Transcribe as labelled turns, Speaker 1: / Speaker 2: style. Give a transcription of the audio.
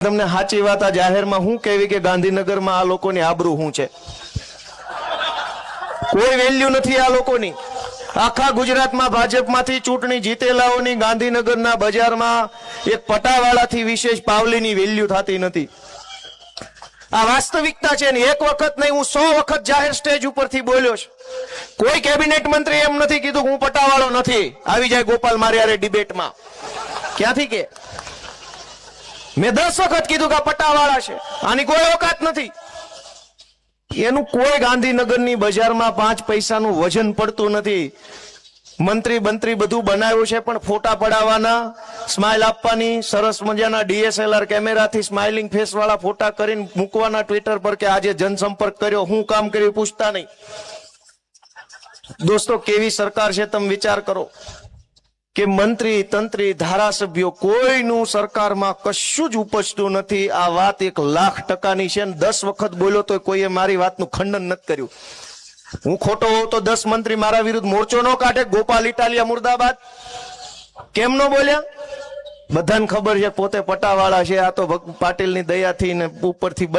Speaker 1: તમને સાચી વાત આ જાહેરમાં હું કહેવી કે ગાંધીનગરમાં આ લોકોની આબરૂ શું છે? કોઈ વેલ્યુ નથી આ લોકોની। આખા ગુજરાતમાં ભાજપમાંથી ચૂંટણી જીતેલાઓની ગાંધીનગરના બજારમાં એક પટાવાળાથી વિશેષ પાવલીની વેલ્યુ થતી નથી। આ વાસ્તવિકતા છે ને। એક વખત નહીં, હું 100 વખત જાહેર સ્ટેજ ઉપરથી બોલ્યો છું। કોઈ કેબિનેટ મંત્રી એમ નથી કીધું હું પટાવાળો નથી। આવી જાય ગોપાલ મારિયારે ડિબેટમાં, ક્યાંથી કે મેં 10 વખત કીધું કે પટ્ટાવાળા છે, આની કોઈ ઓકાત નથી। એનું કોઈ ગાંધીનગરની બજારમાં 5 પૈસાનું વજન પડતું નથી। મંત્રી બંત્રી બધું બનાવ્યું છે, પણ ફોટા પડાવવાના, સ્માઇલ આપવાની, સરસ મજાના DSLR કેમેરાથી સ્માઇલિંગ ફેસ વાળા ફોટા કરીને મૂકવાના ટ્વિટર પર કે આજે જનસંપર્ક કર્યો, હું કામ કર્યું પૂછતા નહીં। દોસ્તો, કેવી સરકાર છે તમે વિચાર કરો કે મંત્રી તંત્રી ધારાસભ્યો કોઈનું સરકારમાં કશું જ ઉપજતું નથી। આ વાત 1,00,000% છે ને 10 વખત બોલ્યો તો કોઈએ મારી વાતનું ખંડન નથી કર્યું। હું ખોટો હોઉં તો 10 મંત્રી મારા વિરુદ્ધ મોરચો ન કાઢે। ગોપાલ ઇટાલિયા મુર્દાબાદ કેમ ન બોલ્યા? બધાને ખબર છે પોતે પટાવાળા છે। આ તો પાટીલની દયાથી ને ઉપરથી